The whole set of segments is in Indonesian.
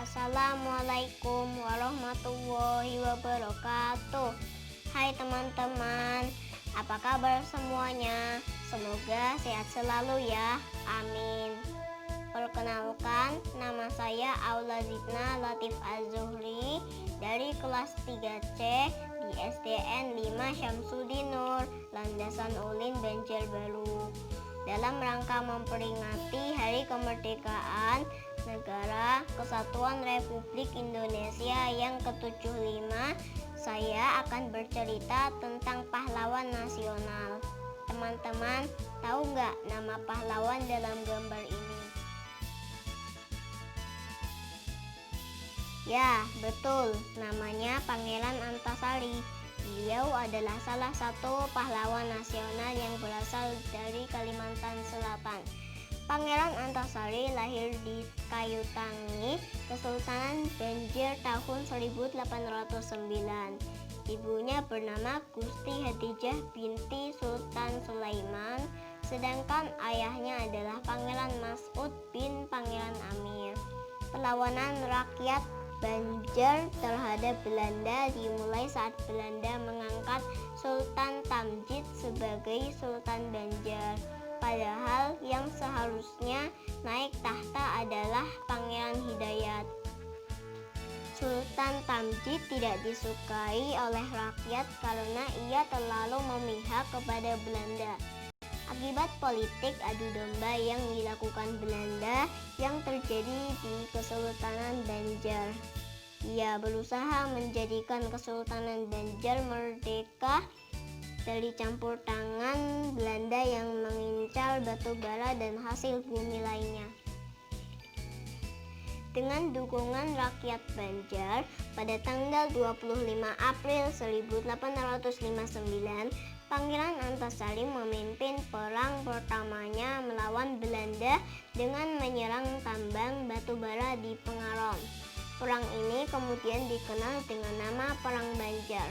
Assalamualaikum warahmatullahi wabarakatuh. Hai teman-teman, apa kabar semuanya? Semoga sehat selalu ya, amin. Perkenalkan, nama saya Aula Zidna Latif Az-Zuhri dari kelas 3C di SDN 5 Syamsuddin Nur, Landasan Ulin, Banjarbaru. Dalam rangka memperingati Hari Kemerdekaan Negara Kesatuan Republik Indonesia yang ke-75, saya akan bercerita tentang pahlawan nasional. Teman-teman, tahu nggak nama pahlawan dalam gambar ini? Ya, betul, namanya Pangeran Antasari. Beliau adalah salah satu pahlawan nasional yang berasal dari Kalimantan Selatan. Pangeran Antasari lahir di Kayutangi, Kesultanan Banjar tahun 1809. Ibunya bernama Gusti Hadijah binti Sultan Sulaiman, sedangkan ayahnya adalah Pangeran Mas'ud bin Pangeran Amir. Perlawanan rakyat Banjar terhadap Belanda dimulai saat Belanda mengangkat Sultan Tamjid sebagai Sultan Banjar. Padahal yang seharusnya naik tahta adalah Pangeran Hidayat. Sultan Tamjid tidak disukai oleh rakyat karena ia terlalu memihak kepada Belanda. Akibat politik adu domba yang dilakukan Belanda yang terjadi di Kesultanan Banjar, ia berusaha menjadikan Kesultanan Banjar merdeka dari campur tangan Belanda yang mengincar batu bara dan hasil bumi lainnya. Dengan dukungan rakyat Banjar, pada tanggal 25 April 1859, Pangeran Antasari memimpin perang pertamanya melawan Belanda dengan menyerang tambang batu bara di Pengarom. Perang ini kemudian dikenal dengan nama Perang Banjar.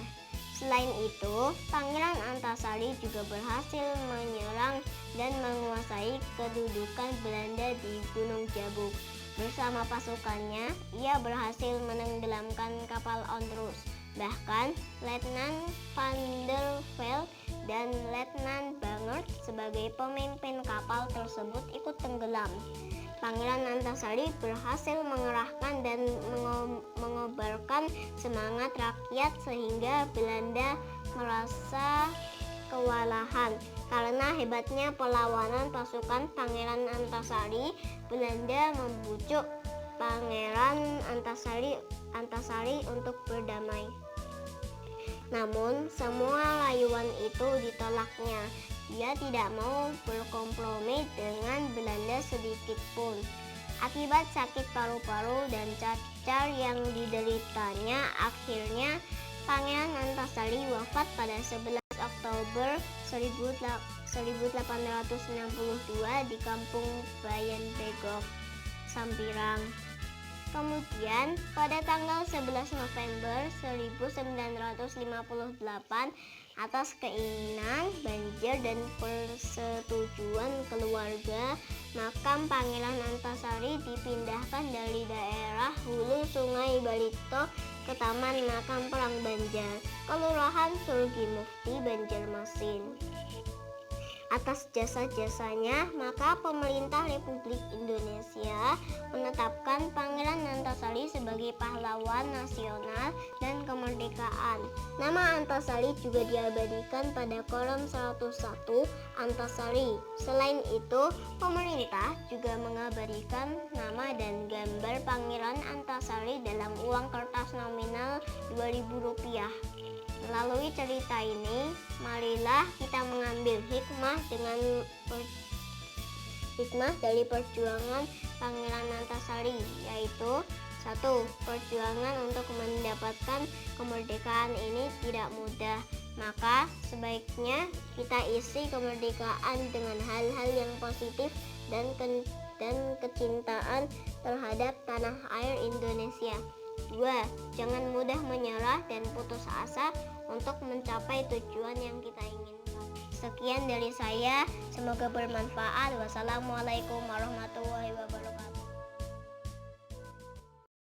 Selain itu, Pangeran Antasari juga berhasil menyerang dan menguasai kedudukan Belanda di Gunung Jabuk. Bersama pasukannya, ia berhasil menenggelamkan kapal Ondrus. Bahkan, Letnan Van der Velde dan Letnan Bangert sebagai pemimpin kapal tersebut ikut tenggelam. Pangeran Antasari berhasil mengerahkan dan mengobarkan semangat rakyat sehingga Belanda merasa kewalahan. Karena hebatnya perlawanan pasukan Pangeran Antasari, Belanda membujuk Pangeran Antasari untuk berdamai. Namun semua rayuan itu ditolaknya. Dia tidak mau berkompromi dengan Belanda sedikit pun. Akibat sakit paru-paru dan cacar yang dideritanya, akhirnya Pangeran Antasari wafat pada 11 Oktober 1862 di Kampung Bayan Begok, Sampirang. Kemudian pada tanggal 11 November 1958, atas keinginan Banjar dan persetujuan keluarga, makam Pangeran Antasari dipindahkan dari daerah hulu Sungai Barito ke Taman Makam Perang Banjar, Kelurahan Surgi Mukti, Banjarmasin. Atas jasa-jasanya, maka pemerintah Republik Indonesia menetapkan Pangeran Antasari sebagai pahlawan nasional dan kemerdekaan. Nama Antasari juga diabadikan pada kolom 101 Antasari. Selain itu, pemerintah juga mengabadikan nama dan gambar Pangeran Antasari dalam uang kertas nominal Rp2.000. Melalui cerita ini, marilah kita mengambil hikmah dari perjuangan Pangeran Antasari, yaitu 1. Perjuangan untuk mendapatkan kemerdekaan ini tidak mudah. Maka sebaiknya kita isi kemerdekaan dengan hal-hal yang positif dan kecintaan terhadap tanah air Indonesia. 2. Jangan mudah menyerah dan putus asa untuk mencapai tujuan yang kita inginkan. Sekian dari saya, semoga bermanfaat. Wassalamualaikum warahmatullahi wabarakatuh.